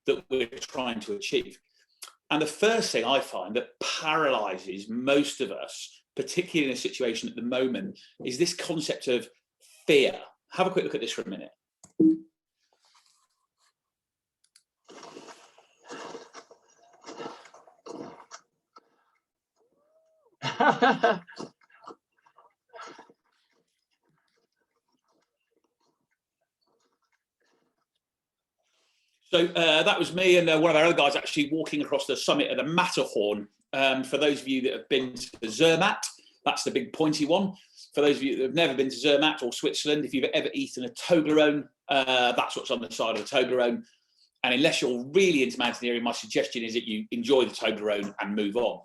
that we're trying to achieve. And the first thing I find that paralyzes most of us, particularly in a situation at the moment, is this concept of fear. Have a quick look at this for a minute. So that was me and one of our other guys actually walking across the summit of the Matterhorn. For those of you that have been to Zermatt, that's the big pointy one. For those of you that have never been to Zermatt or Switzerland, if you've ever eaten a Toblerone, that's what's on the side of the Toblerone. And unless you're really into mountaineering, my suggestion is that you enjoy the Toblerone and move on.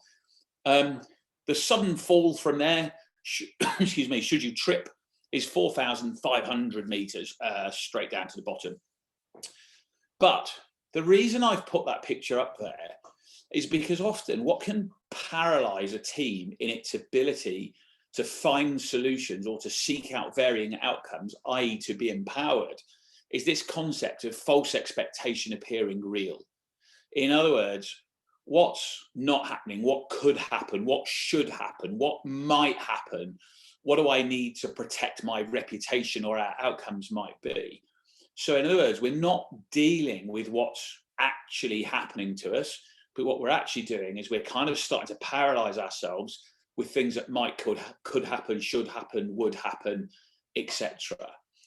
The sudden fall from there, excuse me, should you trip, is 4,500 meters straight down to the bottom. But the reason I've put that picture up there is because often what can paralyze a team in its ability to find solutions or to seek out varying outcomes, i.e. to be empowered, is this concept of false expectation appearing real. In other words, what's not happening, what could happen, what should happen, what might happen, what do I need to protect my reputation or our outcomes might be. So in other words, we're not dealing with what's actually happening to us, but what we're actually doing is we're kind of starting to paralyze ourselves with things that could happen, should happen, would happen, etc.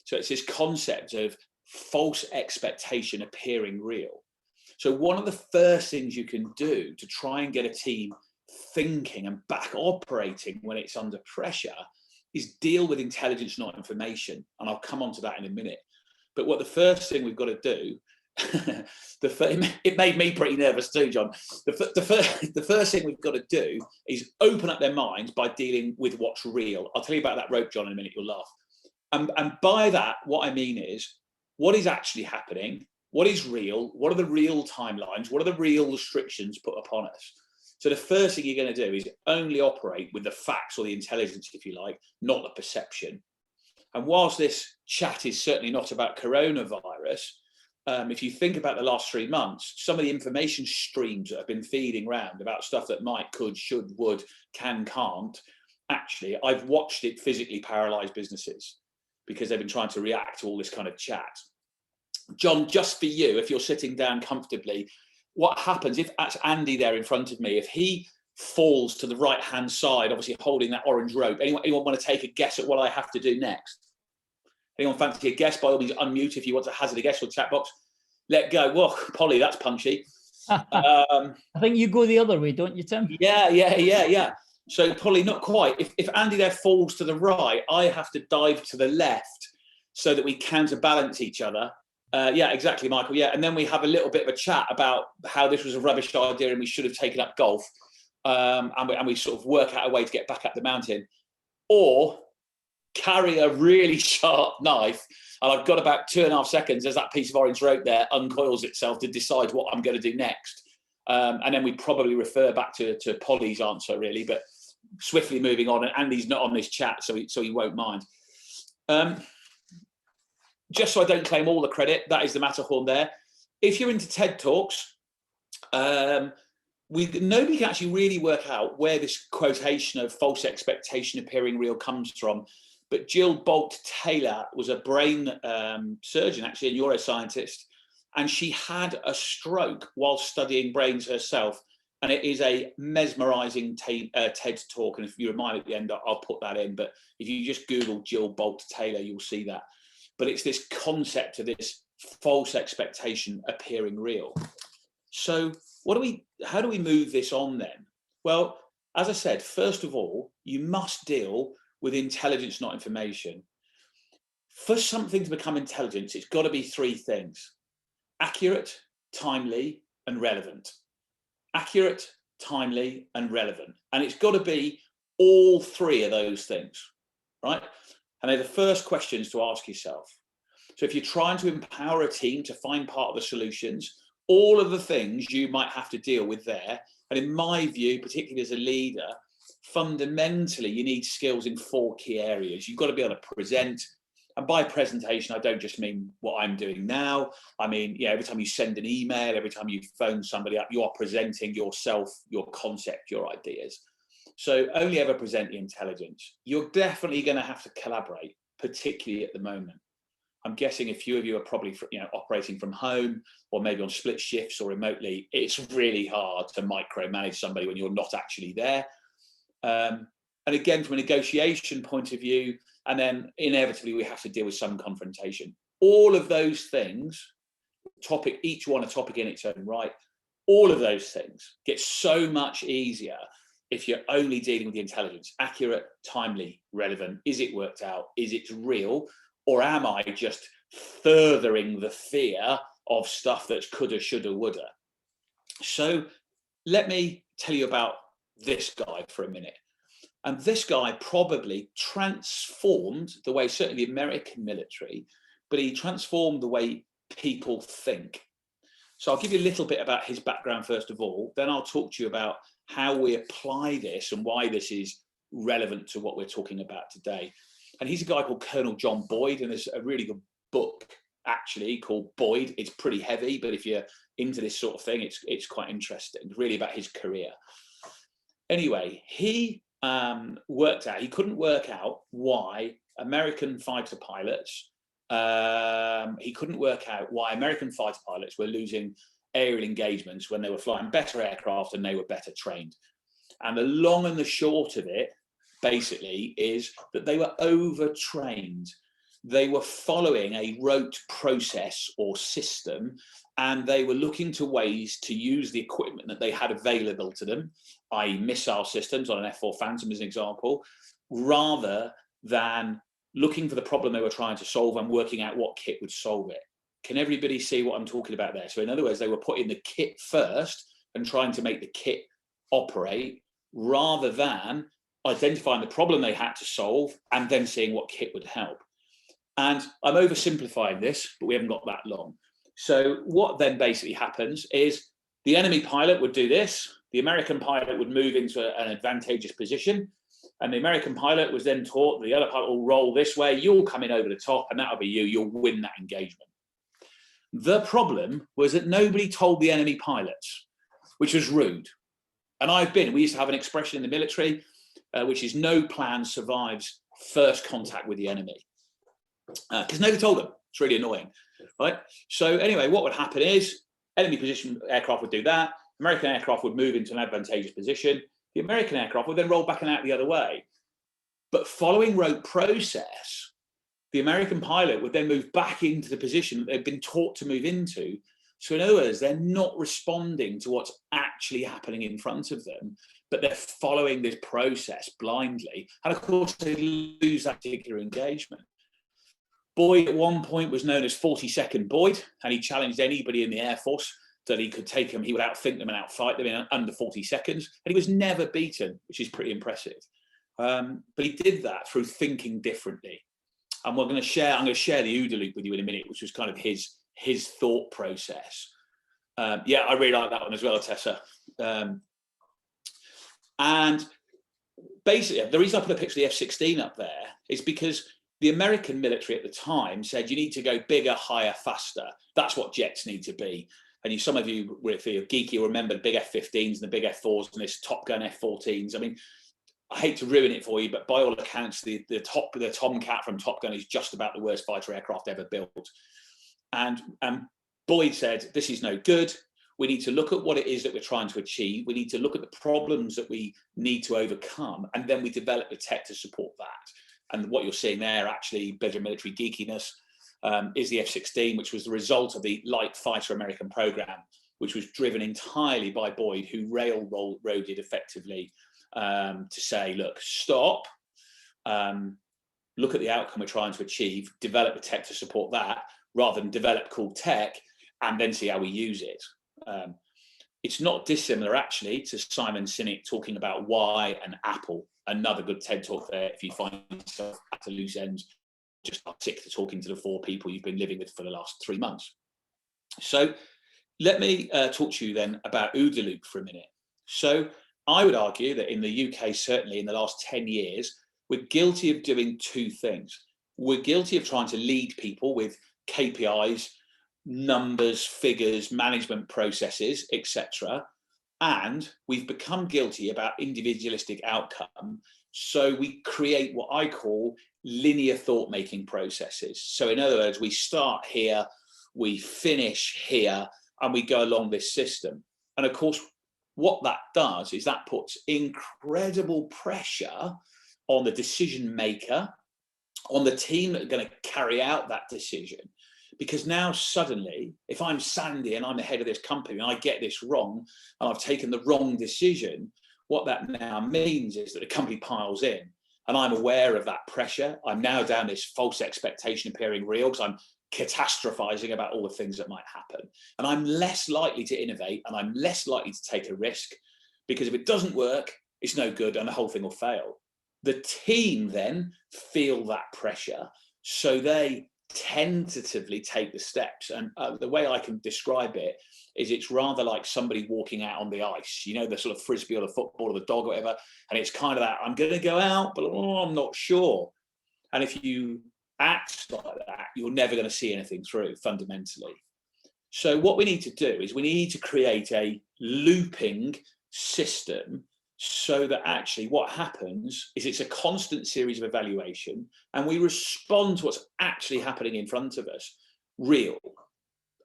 So it's this concept of false expectation appearing real. So one of the first things you can do to try and get a team thinking and back operating when it's under pressure is deal with intelligence, not information. And I'll come on to that in a minute. But what the first thing we've got to do, it made me pretty nervous too, John. The first thing we've got to do is open up their minds by dealing with what's real. I'll tell you about that rope, John, in a minute, you'll laugh. And by that, what I mean is, what is actually happening? What is real? What are the real timelines? What are the real restrictions put upon us? So the first thing you're going to do is only operate with the facts or the intelligence, if you like, not the perception. And whilst this chat is certainly not about coronavirus, if you think about the last 3 months, some of the information streams that have been feeding around about stuff that might, could, should, would, can, can't, actually, I've watched it physically paralyze businesses because they've been trying to react to all this kind of chat. John, just for you, if you're sitting down comfortably, what happens if that's Andy there in front of me, if he falls to the right-hand side, obviously holding that orange rope, anyone want to take a guess at what I have to do next? Anyone fancy a guess? By all means, unmute if you want to hazard a guess or chat box. Let go. Whoa, Polly, that's punchy. I think you go the other way, don't you, Tim? Yeah. So, Polly, not quite. If Andy there falls to the right, I have to dive to the left so that we counterbalance each other. Yeah, exactly, Michael. Yeah, and then we have a little bit of a chat about how this was a rubbish idea and we should have taken up golf. And we sort of work out a way to get back up the mountain. Or carry a really sharp knife, and I've got about 2.5 seconds as that piece of orange rope there uncoils itself to decide what I'm going to do next. And then we probably refer back to Polly's answer, really, but swiftly moving on. And Andy's not on this chat, so he won't mind. Just so I don't claim all the credit, that is the Matterhorn there. If you're into TED Talks, nobody can actually really work out where this quotation of false expectation appearing real comes from. But Jill Bolt-Taylor was a brain surgeon, actually a neuroscientist, and she had a stroke while studying brains herself. And it is a mesmerizing TED Talk. And if you remind me at the end, I'll put that in. But if you just Google Jill Bolt-Taylor, you'll see that. But it's this concept of this false expectation appearing real. So how do we move this on then? Well, as I said, first of all, you must deal with intelligence, not information. For something to become intelligence, it's got to be 3 things: accurate, timely, and relevant. Accurate, timely, and relevant. And it's got to be all 3 of those things, right? And they're the first questions to ask yourself. So if you're trying to empower a team to find part of the solutions, all of the things you might have to deal with there. And in my view, particularly as a leader, fundamentally, you need skills in 4 key areas. You've got to be able to present, And by presentation, I don't just mean what I'm doing now. I mean, yeah, every time you send an email, every time you phone somebody up, you are presenting yourself, your concept, your ideas. So only ever present the intelligence. You're definitely going to have to collaborate, particularly at the moment. I'm guessing a few of you are probably, operating from home or maybe on split shifts or remotely. It's really hard to micromanage somebody when you're not actually there. And again, from a negotiation point of view, and then inevitably we have to deal with some confrontation. All of those things, each one a topic in its own right, all of those things get so much easier if you're only dealing with the intelligence. Accurate, timely, relevant. Is it worked out? Is it real? Or am I just furthering the fear of stuff that's coulda, shoulda, woulda? So let me tell you about this guy for a minute. And this guy probably transformed the way, certainly the American military, but he transformed the way people think. So I'll give you a little bit about his background first of all, then I'll talk to you about how we apply this and why this is relevant to what we're talking about today. And he's a guy called Colonel John Boyd, and there's a really good book actually called Boyd. It's pretty heavy, but if you're into this sort of thing, it's quite interesting. It's really about his career. Anyway, he couldn't work out why American fighter pilots, he couldn't work out why American fighter pilots were losing aerial engagements when they were flying better aircraft and they were better trained. And the long and the short of it, basically, is that they were overtrained. They were following a rote process or system, and they were looking to ways to use the equipment that they had available to them, i.e. missile systems on an F-4 Phantom as an example, rather than looking for the problem they were trying to solve and working out what kit would solve it. Can everybody see what I'm talking about there? So in other words, they were putting the kit first and trying to make the kit operate rather than identifying the problem they had to solve and then seeing what kit would help. And I'm oversimplifying this, but we haven't got that long. So what then basically happens is the enemy pilot would do this, the American pilot would move into an advantageous position, and the American pilot was then taught the other pilot will roll this way, you'll come in over the top, and that'll be you, you'll win that engagement. The problem was that nobody told the enemy pilots, which was rude. And we used to have an expression in the military, which is no plan survives first contact with the enemy. Because nobody told them. It's really annoying, right? So anyway, what would happen is enemy position aircraft would do that. American aircraft would move into an advantageous position. The American aircraft would then roll back and out the other way. But following rote process, the American pilot would then move back into the position that they've been taught to move into. So in other words, they're not responding to what's actually happening in front of them, but they're following this process blindly. And of course, they lose that particular engagement. Boyd at one point was known as 42nd Boyd, and he challenged anybody in the Air Force that he could take them, he would outthink them and outfight them in under 40 seconds. And he was never beaten, which is pretty impressive. But he did that through thinking differently. And I'm going to share the OODA loop with you in a minute, which was kind of his thought process. Yeah, I really like that one as well, Tessa. And basically, the reason I put a picture of the F-16 up there is because the American military at the time said you need to go bigger, higher, faster. That's what jets need to be. And some of you, if you're geeky, will remember the big F-15s and the big F-4s and this Top Gun F-14s. I mean, I hate to ruin it for you, but by all accounts, the Tomcat from Top Gun is just about the worst fighter aircraft ever built. And Boyd said, this is no good. We need to look at what it is that we're trying to achieve. We need to look at the problems that we need to overcome, and then we develop the tech to support that. And what you're seeing there, actually, bit of military geekiness, is the F-16, which was the result of the light fighter American program, which was driven entirely by Boyd, who railroaded effectively to say, look, stop, look at the outcome we're trying to achieve, develop the tech to support that, rather than develop cool tech and then see how we use it. It's not dissimilar, actually, to Simon Sinek talking about why and Apple. Another good TED talk there if you find yourself at a loose end, just sick to talking to the four people you've been living with for the last 3 months. So let me talk to you then about OODA loop for a minute. So I would argue that in the UK, certainly in the last 10 years, we're guilty of doing two things. we're guilty of trying to lead people with KPIs, numbers, figures, management processes, etc. And we've become guilty about individualistic outcome. So we create what I call linear thought-making processes. So in other words, we start here, we finish here, and we go along this system. And of course, what that does is that puts incredible pressure on the decision maker, on the team that are going to carry out that decision. Because now suddenly, if I'm Sandy and I'm the head of this company and I get this wrong and I've taken the wrong decision, what that now means is that the company piles in, and I'm aware of that pressure. I'm now down this false expectation appearing real because I'm catastrophizing about all the things that might happen. And I'm less likely to innovate, and I'm less likely to take a risk, because if it doesn't work, it's no good and the whole thing will fail. The team then feel that pressure, so they tentatively take the steps. And the way I can describe it is it's rather like somebody walking out on the ice, you know, the sort of frisbee or the football or the dog or whatever. And it's kind of that, I'm going to go out, but I'm not sure. And if you act like that, you're never going to see anything through fundamentally. So what we need to do is we need to create a looping system, so that actually what happens is it's a constant series of evaluation, and we respond to what's actually happening in front of us, real.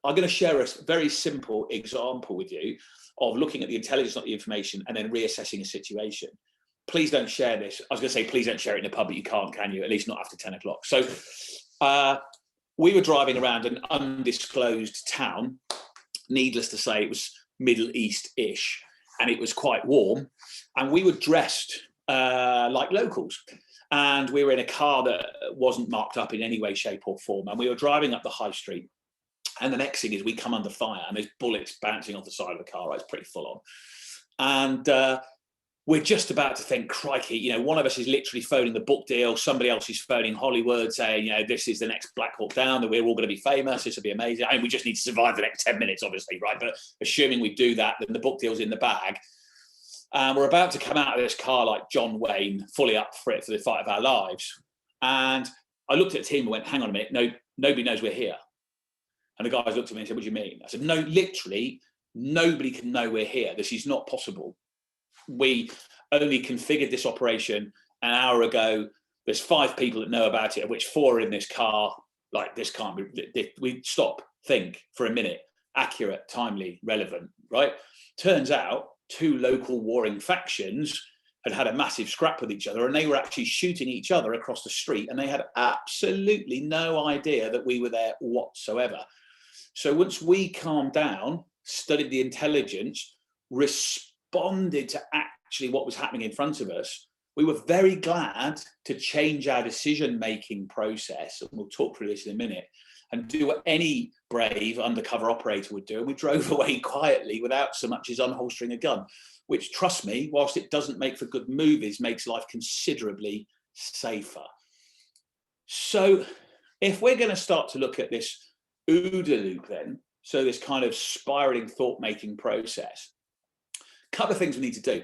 I'm going to share a very simple example with you of looking at the intelligence, not the information, and then reassessing a situation. Please don't share this. I was going to say, please don't share it in a pub, but you can't, can you? At least not after 10 o'clock. So we were driving around an undisclosed town. Needless to say, it was Middle East-ish, and it was quite warm. And we were dressed like locals. And we were in a car that wasn't marked up in any way, shape or form. And we were driving up the high street. And the next thing is we come under fire, and there's bullets bouncing off the side of the car. Right? It's pretty full on. And we're just about to think, crikey, you know, one of us is literally phoning the book deal. Somebody else is phoning Hollywood saying, you know, this is the next Black Hawk Down, that we're all going to be famous. This will be amazing. I mean, we just need to survive the next 10 minutes, obviously, right? But assuming we do that, then the book deal's in the bag. And we're about to come out of this car like John Wayne, fully up for it, for the fight of our lives. And I looked at the team and went, hang on a minute, no, nobody knows we're here. And the guys looked at me and said, what do you mean? I said, no, literally, nobody can know we're here. This is not possible. We only configured this operation an hour ago. There's 5 people that know about it, of which 4 are in this car. Like, this can't be, we stop, think for a minute, accurate, timely, relevant, right? Turns out 2 local warring factions had a massive scrap with each other, and they were actually shooting each other across the street, and they had absolutely no idea that we were there whatsoever. So once we calmed down, studied the intelligence, responded to actually what was happening in front of us, we were very glad to change our decision-making process, and we'll talk through this in a minute, and do what any brave undercover operator would do. And we drove away quietly without so much as unholstering a gun, which, trust me, whilst it doesn't make for good movies, makes life considerably safer. So if we're going to start to look at this OODA loop then, so this kind of spiraling thought-making process, a couple of things we need to do.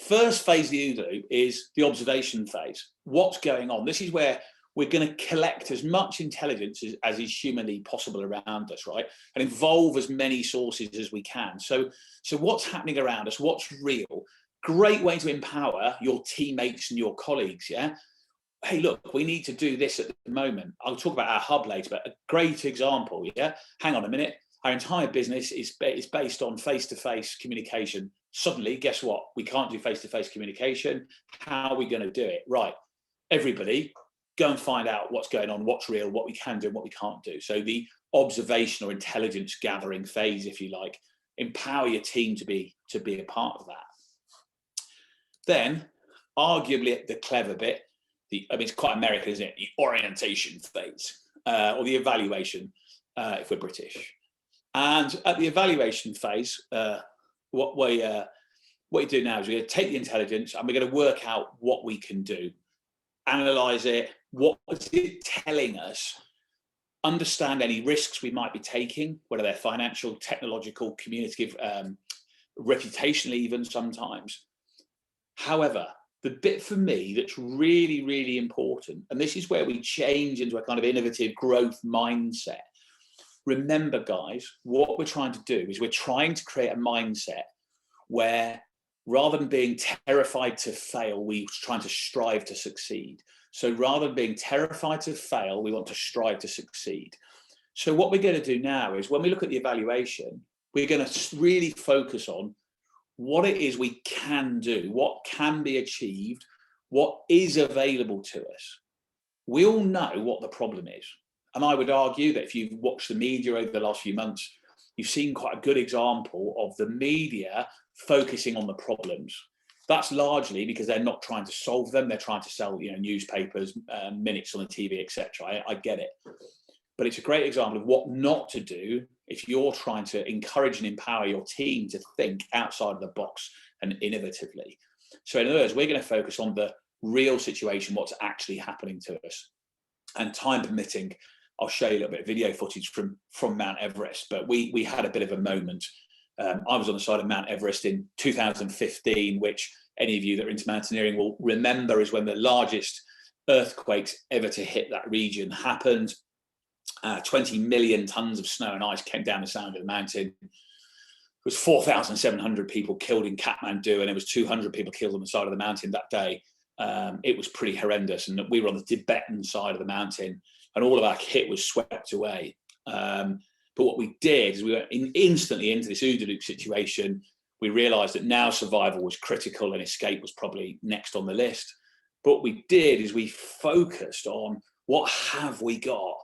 First phase of the OODA loop is the observation phase. What's going on? This is where we're going to collect as much intelligence as is humanly possible around us, right? And involve as many sources as we can. So what's happening around us? What's real? Great way to empower your teammates and your colleagues, yeah? Hey, look, we need to do this at the moment. I'll talk about our hub later, but a great example, yeah? Hang on a minute. Our entire business is based on face-to-face communication. Suddenly, guess what? We can't do face-to-face communication. How are we going to do it? Right. Everybody, go and find out what's going on, what's real, what we can do and what we can't do. So the observation or intelligence gathering phase, if you like, empower your team to be a part of that. Then, arguably the clever bit, I mean, it's quite American, isn't it? The orientation phase, or the evaluation, if we're British. And at the evaluation phase, what you do now is we're going to take the intelligence and we're going to work out what we can do, analyze it, what is it telling us, understand any risks we might be taking, whether they're financial, technological, communicative, reputationally even sometimes. However, the bit for me that's really, really important, and this is where we change into a kind of innovative growth mindset. Remember, guys, what we're trying to do is we're trying to create a mindset where rather than being terrified to fail, we're trying to strive to succeed. So rather than being terrified to fail, we want to strive to succeed. So what we're going to do now is when we look at the evaluation, we're going to really focus on what it is we can do, what can be achieved, what is available to us. We all know what the problem is. And I would argue that if you've watched the media over the last few months, you've seen quite a good example of the media focusing on the problems. That's largely because they're not trying to solve them. They're trying to sell, newspapers, minutes on the TV, etc. I get it. But it's a great example of what not to do if you're trying to encourage and empower your team to think outside of the box and innovatively. So in other words, we're going to focus on the real situation, what's actually happening to us. And time permitting, I'll show you a little bit of video footage from Mount Everest. But we had a bit of a moment. I was on the side of Mount Everest in 2015, which any of you that are into mountaineering will remember is when the largest earthquakes ever to hit that region happened. 20 million tons of snow and ice came down the side of the mountain. It was 4,700 people killed in Kathmandu, and it was 200 people killed on the side of the mountain that day. It was pretty horrendous, and we were on the Tibetan side of the mountain, and all of our kit was swept away. But what we did is we went instantly into this OODA loop situation. We realized that now survival was critical and escape was probably next on the list. But what we did is we focused on what have we got.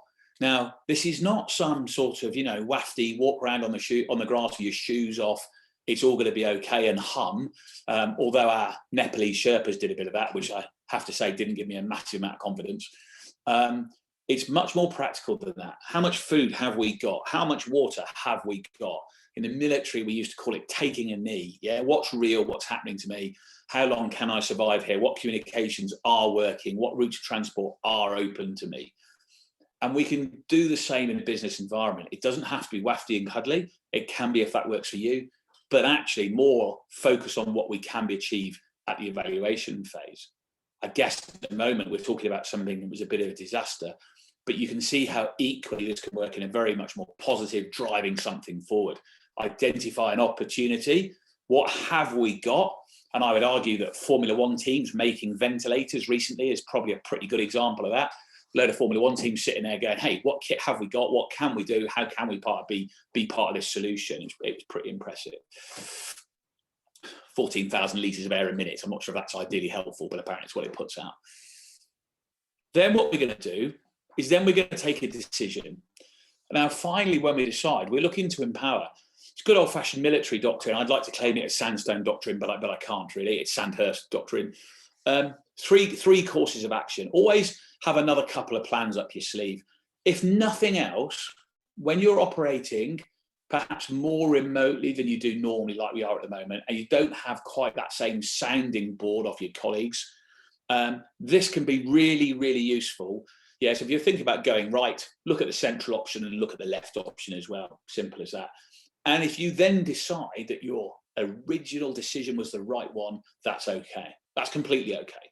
Now, this is not some sort of, wafty walk around on the grass with your shoes off. It's all going to be okay and hum. Although our Nepalese Sherpas did a bit of that, which I have to say didn't give me a massive amount of confidence. It's much more practical than that. How much food have we got? How much water have we got? In the military, we used to call it taking a knee. Yeah, what's real? What's happening to me? How long can I survive here? What communications are working? What routes of transport are open to me? And we can do the same in a business environment. It doesn't have to be wafty and cuddly. It can be if that works for you, but actually more focus on what we can be achieved at the evaluation phase. I guess at the moment we're talking about something that was a bit of a disaster, but you can see how equally this can work in a very much more positive, driving something forward. Identify an opportunity. What have we got? And I would argue that Formula One teams making ventilators recently is probably a pretty good example of that. A load of Formula One teams sitting there going, hey, what kit have we got? What can we do? How can we be part of this solution? It was pretty impressive. 14,000 litres of air a minute. I'm not sure if that's ideally helpful, but apparently it's what it puts out. Then what we're going to do is then we're going to take a decision. Now, finally, when we decide, we're looking to empower. It's good old-fashioned military doctrine. I'd like to claim it as Sandstone doctrine, but I can't really. It's Sandhurst doctrine. Three courses of action. Always have another couple of plans up your sleeve. If nothing else, when you're operating perhaps more remotely than you do normally, like we are at the moment, and you don't have quite that same sounding board off your colleagues, this can be really, really useful. Yeah, so if you're thinking about going right, look at the central option and look at the left option as well. Simple as that. And if you then decide that your original decision was the right one, that's okay. That's completely okay,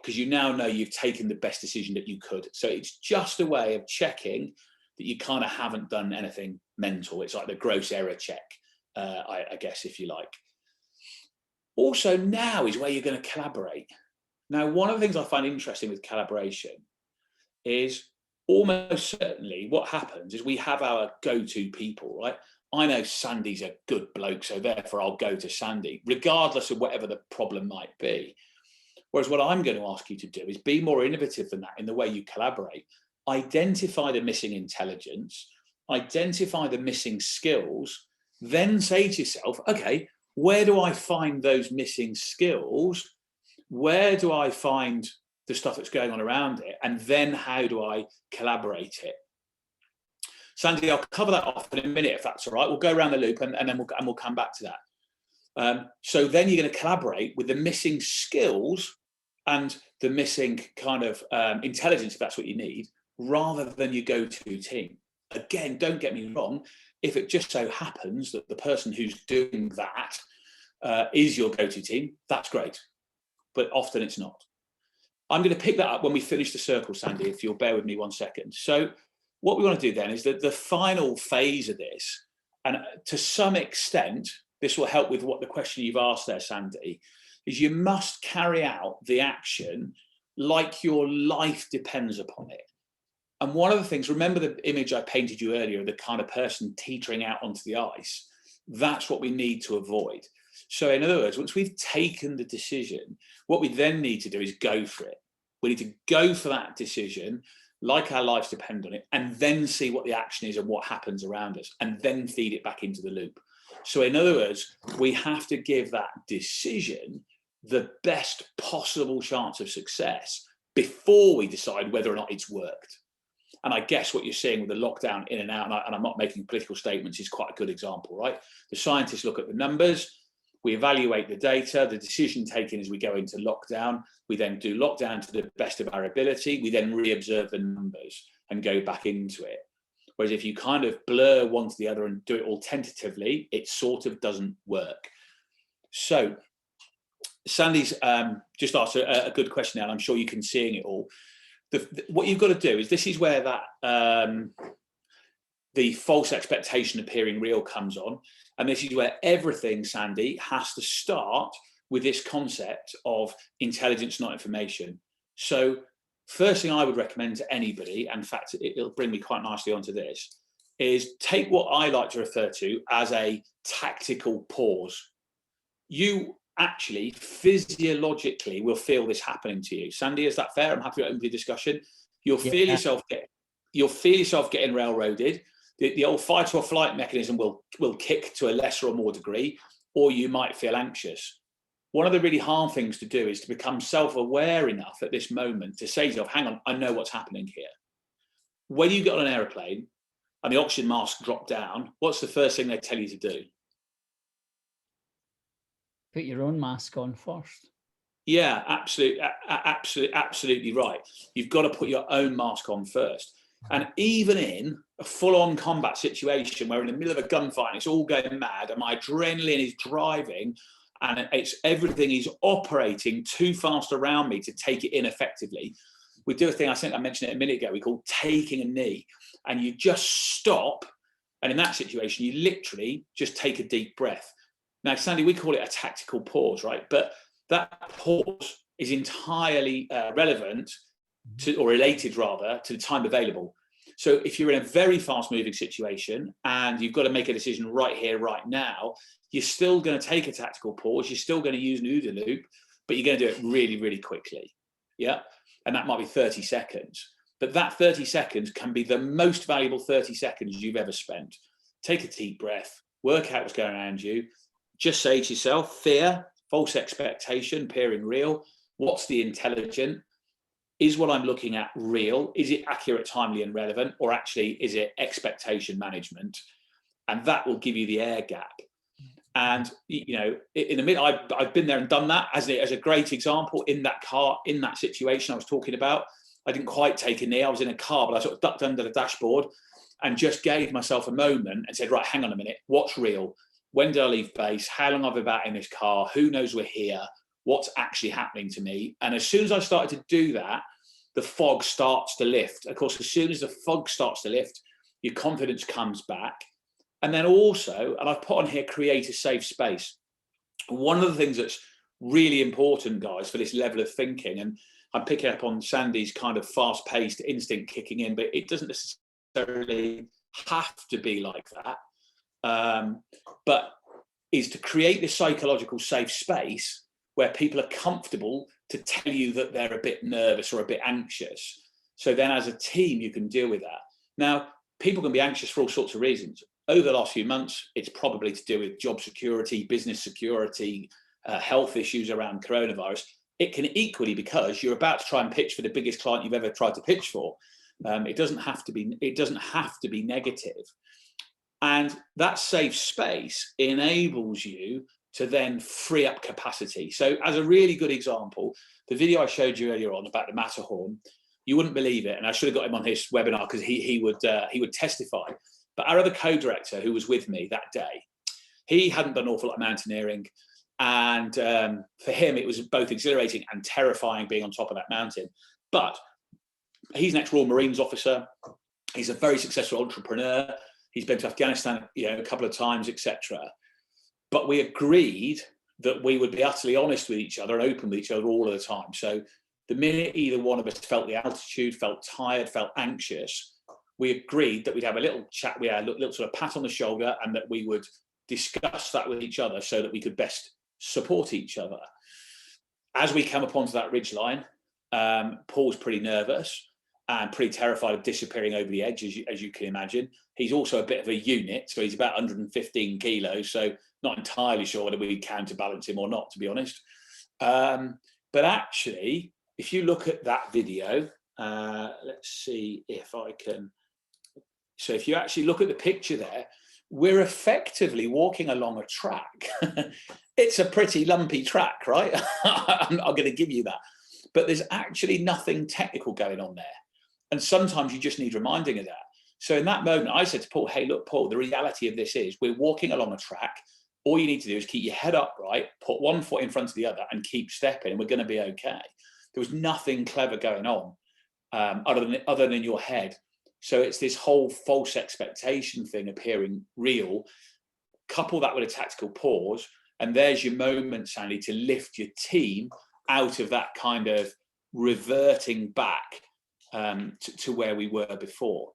because you now know you've taken the best decision that you could. So it's just a way of checking that you kind of haven't done anything mental. It's like the gross error check, I guess, if you like. Also, now is where you're going to collaborate. Now, one of the things I find interesting with collaboration is almost certainly what happens is we have our go-to people, right? I know Sandy's a good bloke, so therefore I'll go to Sandy, regardless of whatever the problem might be. Whereas what I'm going to ask you to do is be more innovative than that in the way you collaborate. Identify the missing intelligence, identify the missing skills, then say to yourself, okay, where do I find those missing skills? Where do I find the stuff that's going on around it? And then how do I collaborate it? Sandy, I'll cover that off in a minute, if that's all right. We'll go around the loop and then we'll come back to that. So then you're going to collaborate with the missing skills and the missing kind of intelligence, if that's what you need, rather than your go-to team. Again, don't get me wrong. If it just so happens that the person who's doing that is your go-to team, that's great. but often it's not. I'm going to pick that up when we finish the circle, Sandy, if you'll bear with me 1 second. So what we want to do then is that the final phase of this, and to some extent, this will help with what the question you've asked there, Sandy, is you must carry out the action like your life depends upon it. And one of the things, remember the image I painted you earlier of the kind of person teetering out onto the ice? That's what we need to avoid. So in other words, once we've taken the decision, what we then need to do is go for it. We need to go for that decision, like our lives depend on it, and then see what the action is and what happens around us, and then feed it back into the loop. So in other words, we have to give that decision the best possible chance of success before we decide whether or not it's worked. And I guess what you're seeing with the lockdown in and out, and I'm not making political statements, is quite a good example, right? The scientists look at the numbers, we evaluate the data, the decision taken as we go into lockdown. We then do lockdown to the best of our ability. We then re-observe the numbers and go back into it. Whereas if you kind of blur one to the other and do it all tentatively, it sort of doesn't work. So Sandy's just asked a good question now, and I'm sure you can seeing it all. What you've got to do is, this is where that the false expectation appearing real comes on. And this is where everything, Sandy, has to start with this concept of intelligence, not information. So first thing I would recommend to anybody, in fact, it'll bring me quite nicely onto this, is take what I like to refer to as a tactical pause. You actually physiologically will feel this happening to you. Sandy, is that fair? I'm happy to open the discussion. You'll feel yourself getting railroaded. The old fight or flight mechanism will kick to a lesser or more degree, or you might feel anxious. One of the really hard things to do is to become self-aware enough at this moment to say to yourself, hang on, I know what's happening here. When you get on an aeroplane and the oxygen mask drop down, what's the first thing they tell you to do? Put your own mask on first. Yeah, absolutely right. You've got to put your own mask on first. And even in a full-on combat situation where we're in the middle of a gunfight and it's all going mad and my adrenaline is driving and everything is operating too fast around me to take it in effectively, we do a thing, I think I mentioned it a minute ago, we call taking a knee. And you just stop. And in that situation, you literally just take a deep breath. Now, Sandy, we call it a tactical pause, right? But that pause is entirely relevant to, or related rather, to the time available. So if you're in a very fast moving situation and you've got to make a decision right here, right now, you're still going to take a tactical pause. You're still going to use an OODA loop, but you're going to do it really, really quickly. Yeah. And that might be 30 seconds. But that 30 seconds can be the most valuable 30 seconds you've ever spent. Take a deep breath, work out what's going on around you. Just say to yourself, fear, false expectation, appearing real. What's the intelligent? Is what I'm looking at real? Is it accurate, timely, and relevant? Or actually, is it expectation management? And that will give you the air gap. And, you know, in the middle, I've been there and done that as a great example in that car, in that situation I was talking about. I didn't quite take a knee. I was in a car, but I sort of ducked under the dashboard and just gave myself a moment and said, right, hang on a minute. What's real? When did I leave base? How long have I been out in this car? Who knows we're here? What's actually happening to me? And as soon as I started to do that, the fog starts to lift. Of course, as soon as the fog starts to lift, your confidence comes back. And then also, and I've put on here, create a safe space. One of the things that's really important, guys, for this level of thinking, and I'm picking up on Sandy's kind of fast-paced instinct kicking in, but it doesn't necessarily have to be like that. But is to create this psychological safe space where people are comfortable to tell you that they're a bit nervous or a bit anxious. So then as a team, you can deal with that. Now, people can be anxious for all sorts of reasons. Over the last few months, it's probably to do with job security, business security, health issues around coronavirus. It can equally because you're about to try and pitch for the biggest client you've ever tried to pitch for. It doesn't have to be negative. And that safe space enables you to then free up capacity. So as a really good example, the video I showed you earlier on about the Matterhorn, you wouldn't believe it. And I should have got him on his webinar because he would testify. But our other co-director who was with me that day, he hadn't done an awful lot of mountaineering. And for him, it was both exhilarating and terrifying being on top of that mountain. But he's an ex-Royal Marines officer. He's a very successful entrepreneur. He's been to Afghanistan, a couple of times, etc. But we agreed that we would be utterly honest with each other and open with each other all of the time. So the minute either one of us felt the altitude, felt tired, felt anxious, we agreed that we'd have a little chat, we had a little sort of pat on the shoulder, and that we would discuss that with each other so that we could best support each other. As we come up onto that ridgeline, Paul's pretty nervous and pretty terrified of disappearing over the edge, as you can imagine. He's also a bit of a unit, so he's about 115 kilos, so not entirely sure whether we counterbalance him or not, to be honest. But actually, if you look at that video, let's see if I can. So if you actually look at the picture there, we're effectively walking along a track. It's a pretty lumpy track, right? I'm going to give you that. But there's actually nothing technical going on there. And sometimes you just need reminding of that. So in that moment, I said to Paul, hey, look, Paul, the reality of this is we're walking along a track. All you need to do is keep your head upright, put one foot in front of the other and keep stepping, and we're going to be okay. There was nothing clever going on other than in your head. So it's this whole false expectation thing appearing real. Couple that with a tactical pause, and there's your moment, Sandy, to lift your team out of that kind of reverting back to where we were before.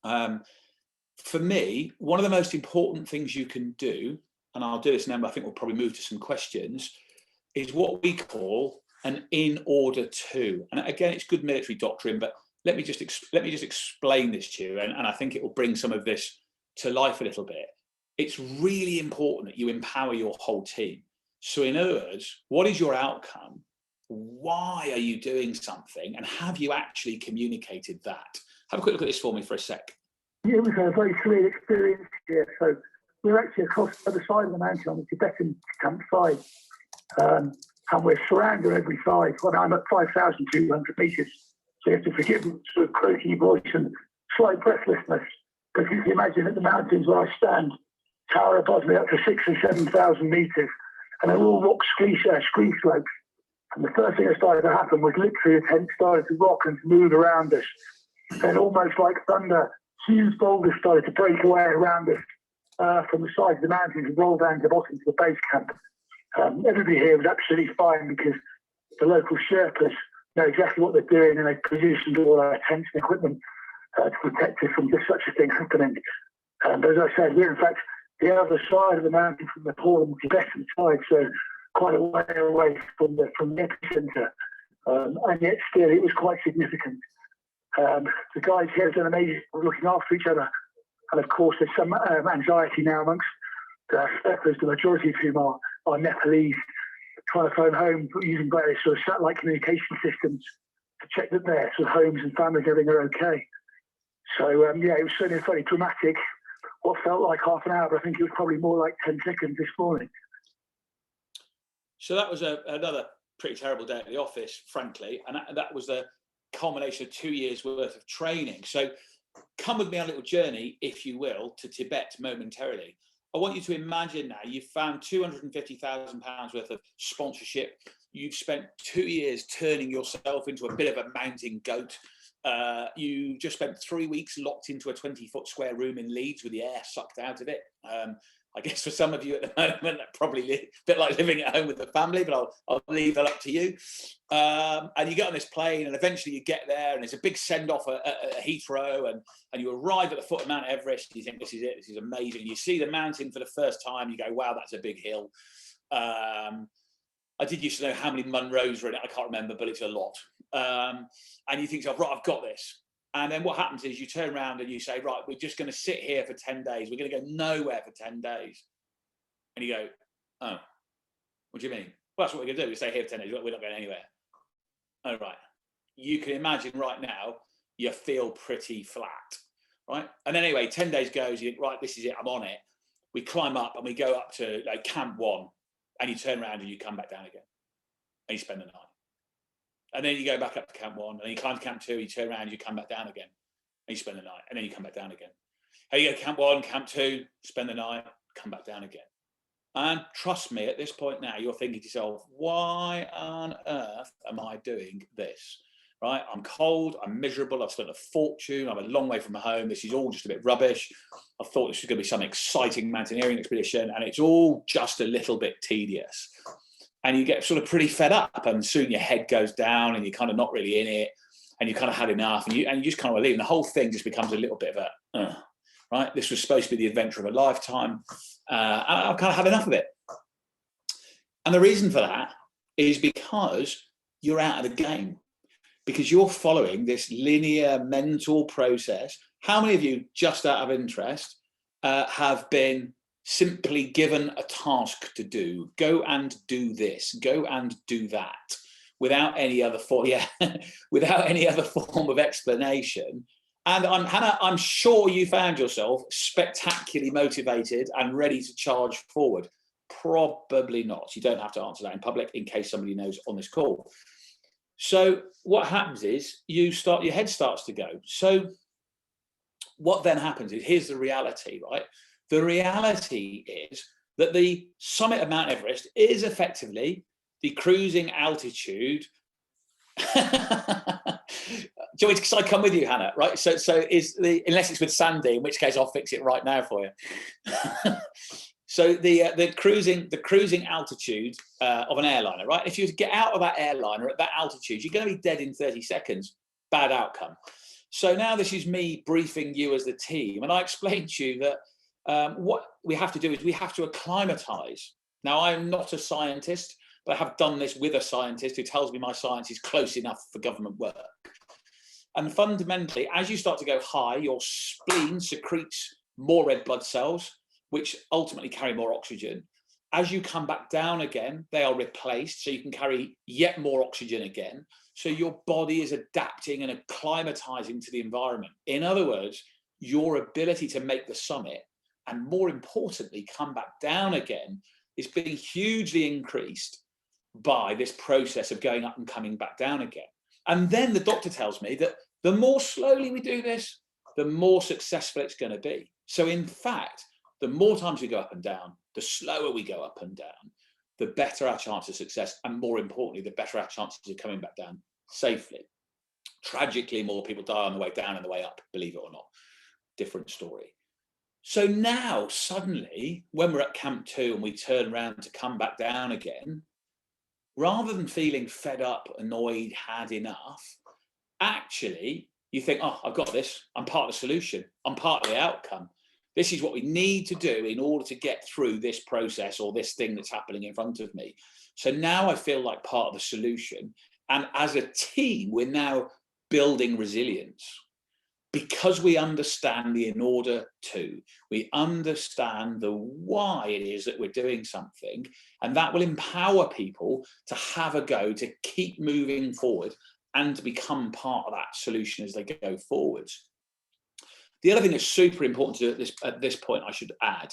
For me, one of the most important things you can do, and I'll do this now, but I think we'll probably move to some questions, is what we call an in order to. And again, it's good military doctrine, but let me just explain this to you, and I think it will bring some of this to life a little bit. It's really important that you empower your whole team. So in other words, what is your outcome? Why are you doing something? And have you actually communicated that? Have a quick look at this for me for a sec. Yeah, it was a very surreal experience here. So we're actually across the other side of the mountain on the Tibetan campsite. And we're surrounded on every side. Well, I'm at 5,200 meters. So you have to forgive the sort of croaky voice and slight breathlessness. Because you can imagine that the mountains where I stand tower above me up to 6,000 or 7,000 meters. And they're all rock ski slopes. And the first thing that started to happen was literally the tent started to rock and move around us. And almost like thunder, huge boulders started to break away around us from the sides of the mountains and roll down to the bottom to the base camp. Everybody here was absolutely fine because the local Sherpas know exactly what they're doing, and they've positioned all our tents and equipment to protect us from just such a thing happening. And as I said, we're in fact the other side of the mountain from the Nepal and Tibetan side, so quite a way away from the epicenter. And yet still it was quite significant. The guys here have done amazing looking after each other. And of course, there's some anxiety now amongst the Sherpas, the majority of whom are Nepalese, trying to phone home using various sort of satellite communication systems to check that their sort of homes and families, everything are okay. So, yeah, it was certainly very dramatic. What felt like half an hour, but I think it was probably more like 10 seconds this morning. So that was another pretty terrible day at the office, frankly. And that was the culmination of 2 years worth of training. So come with me on a little journey, if you will, to Tibet momentarily. I want you to imagine now you've found £250,000 worth of sponsorship. You've spent 2 years turning yourself into a bit of a mountain goat. You just spent 3 weeks locked into a 20-foot square room in Leeds with the air sucked out of it. I guess for some of you at the moment, that probably a bit like living at home with the family, but I'll leave that up to you. And you get on this plane, and eventually you get there, and there's a big send-off at Heathrow, and you arrive at the foot of Mount Everest, and you think, this is it, this is amazing. You see the mountain for the first time, you go, wow, that's a big hill. I did used to know how many Munros were in it, I can't remember, but it's a lot. And you think to yourself, right, I've got this. And then what happens is you turn around and you say, right, we're just going to sit here for 10 days. We're going to go nowhere for 10 days. And you go, oh, what do you mean? Well, that's what we're going to do. We stay here for 10 days. We're not going anywhere. Oh, right. You can imagine right now, you feel pretty flat, right? And then anyway, 10 days goes, you think, right, this is it. I'm on it. We climb up and we go up to like Camp 1, and you turn around and you come back down again. And you spend the night. And then you go back up to Camp 1, and you climb to Camp 2, you turn around, you come back down again, and you spend the night, and then you come back down again. And you go Camp 1, Camp 2, spend the night, come back down again. And trust me, at this point now, you're thinking to yourself, why on earth am I doing this? Right? I'm cold, I'm miserable, I've spent a fortune, I'm a long way from home, this is all just a bit rubbish. I thought this was going to be some exciting mountaineering expedition, and it's all just a little bit tedious. And you get sort of pretty fed up, and soon your head goes down and you're kind of not really in it, and you kind of had enough, and you just kind of want to leave. And the whole thing just becomes a little bit of a, right? This was supposed to be the adventure of a lifetime. And I've kind of had enough of it. And the reason for that is because you're out of the game, because you're following this linear mental process. How many of you, just out of interest, have been simply given a task to do? Go and do this, go and do that, without any other form, without any other form of explanation. And Hannah, I'm sure you found yourself spectacularly motivated and ready to charge forward. Probably not. You don't have to answer that in public in case somebody knows on this call. So what happens is your head starts to go. So what then happens is, here's the reality, right? The reality is that the summit of Mount Everest is effectively the cruising altitude. Do you want me to, I come with you, Hannah? Right. So unless it's with Sandy, in which case I'll fix it right now for you. So the cruising altitude of an airliner, right? If you get out of that airliner at that altitude, you're going to be dead in 30 seconds. Bad outcome. So now this is me briefing you as the team, and I explained to you that what we have to do is we have to acclimatise. Now, I'm not a scientist, but I have done this with a scientist who tells me my science is close enough for government work. And fundamentally, as you start to go high, your spleen secretes more red blood cells, which ultimately carry more oxygen. As you come back down again, they are replaced, so you can carry yet more oxygen again. So your body is adapting and acclimatizing to the environment. In other words, your ability to make the summit, and more importantly, come back down again, is being hugely increased by this process of going up and coming back down again. And then the doctor tells me that the more slowly we do this, the more successful it's going to be. So in fact, the more times we go up and down, the slower we go up and down, the better our chance of success. And more importantly, the better our chances of coming back down safely. Tragically, more people die on the way down and the way up, believe it or not. Different story. So now suddenly, when we're at Camp 2 and we turn around to come back down again, rather than feeling fed up, annoyed, had enough, actually, you think, oh, I've got this. I'm part of the solution. I'm part of the outcome. This is what we need to do in order to get through this process or this thing that's happening in front of me. So now I feel like part of the solution. And as a team, we're now building resilience because we understand the in order to. We understand the why it is that we're doing something. And that will empower people to have a go, to keep moving forward and to become part of that solution as they go forwards. The other thing that's super important to do at this point, I should add,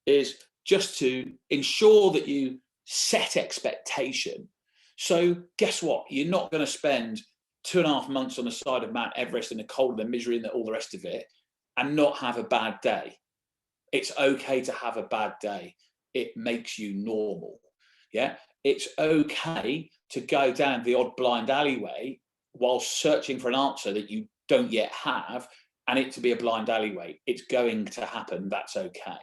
is just to ensure that you set expectation. So guess what? You're not going to spend 2.5 months on the side of Mount Everest in the cold and the misery and all the rest of it and not have a bad day. It's okay to have a bad day. It makes you normal. Yeah. It's okay to go down the odd blind alleyway while searching for an answer that you don't yet have, and it to be a blind alleyway. It's going to happen. That's okay.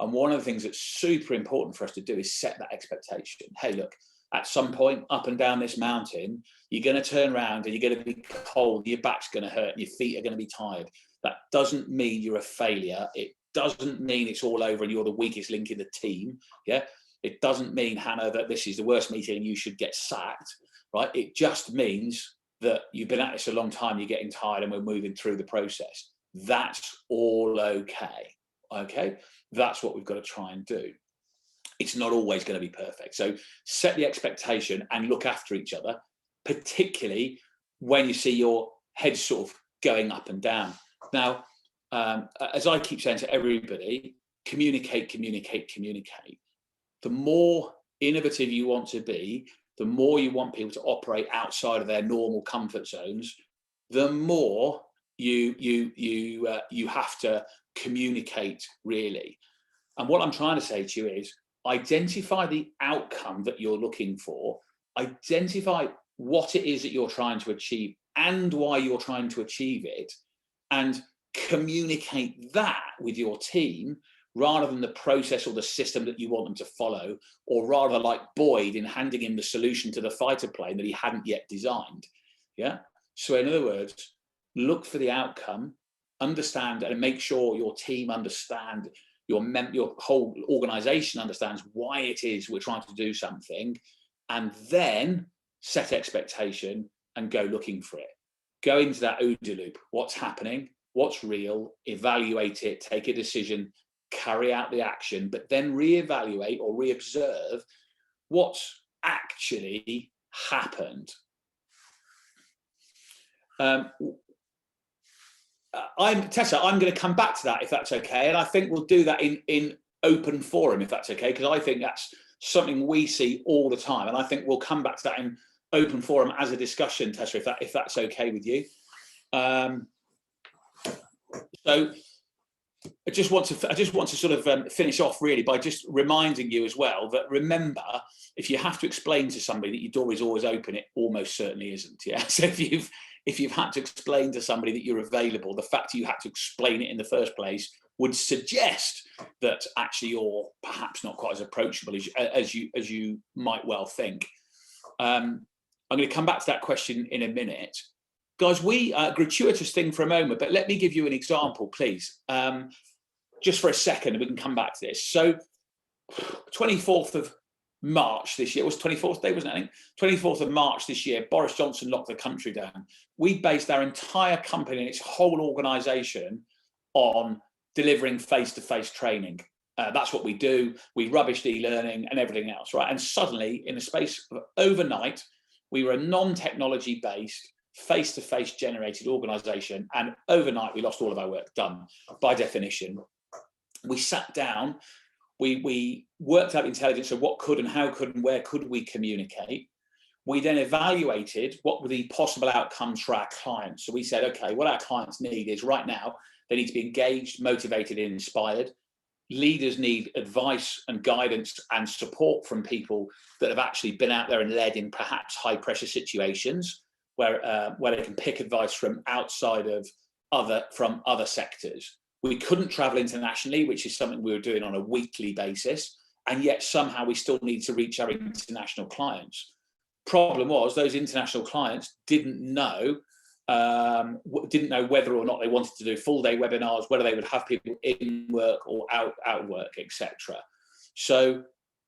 And one of the things that's super important for us to do is set that expectation. Hey, look, at some point up and down this mountain, you're going to turn around and you're going to be cold, your back's going to hurt, and your feet are going to be tired. That doesn't mean you're a failure. It doesn't mean it's all over and you're the weakest link in the team. Yeah. It doesn't mean, Hannah, that this is the worst meeting and you should get sacked, right? It just means that you've been at this a long time, you're getting tired, and we're moving through the process. That's all okay. Okay. That's what we've got to try and do. It's not always going to be perfect. So set the expectation and look after each other, particularly when you see your head sort of going up and down. Now, as I keep saying to everybody, communicate, communicate, communicate. The more innovative you want to be, the more you want people to operate outside of their normal comfort zones, the more you have to communicate, really. And what I'm trying to say to you is, identify the outcome that you're looking for, identify what it is that you're trying to achieve and why you're trying to achieve it, and communicate that with your team rather than the process or the system that you want them to follow, or rather like Boyd in handing him the solution to the fighter plane that he hadn't yet designed. Yeah. So in other words, look for the outcome, understand and make sure your team understand, your whole organization understands why it is we're trying to do something, and then set expectation and go looking for it. Go into that OODA loop. What's happening? What's real? Evaluate it, take a decision, carry out the action, but then reevaluate or reobserve what's actually happened. Tessa, I'm going to come back to that if that's okay, and I think we'll do that in open forum if that's okay, because I think that's something we see all the time, and I think we'll come back to that in open forum as a discussion, Tessa, if that's okay with you. So I just want to sort of finish off really by just reminding you as well that, remember, if you have to explain to somebody that your door is always open, it almost certainly isn't. Yeah. So if you've had to explain to somebody that you're available, the fact you had to explain it in the first place would suggest that actually you're perhaps not quite as approachable as you might well think. I'm going to come back to that question in a minute. Guys, gratuitous thing for a moment, but let me give you an example, please. Just for a second, and we can come back to this. So 24th of March this year, it was 24th day, wasn't it? I think 24th of March this year, Boris Johnson locked the country down. We based our entire company and its whole organisation on delivering face-to-face training. That's what we do. We rubbished e-learning and everything else, right? And suddenly, in the space of overnight, we were a non-technology based, face-to-face generated organisation, and overnight we lost all of our work. Done by definition. We sat down, we worked out intelligence of what could and how could and where could we communicate. We then evaluated what were the possible outcomes for our clients. So we said, okay, what our clients need is right now, they need to be engaged, motivated, and inspired. Leaders need advice and guidance and support from people that have actually been out there and led in perhaps high pressure situations where they can pick advice from outside of other sectors. We couldn't travel internationally, which is something we were doing on a weekly basis, and yet somehow we still need to reach our international clients. Problem was, those international clients didn't know whether or not they wanted to do full day webinars, whether they would have people in work or out work, etc. So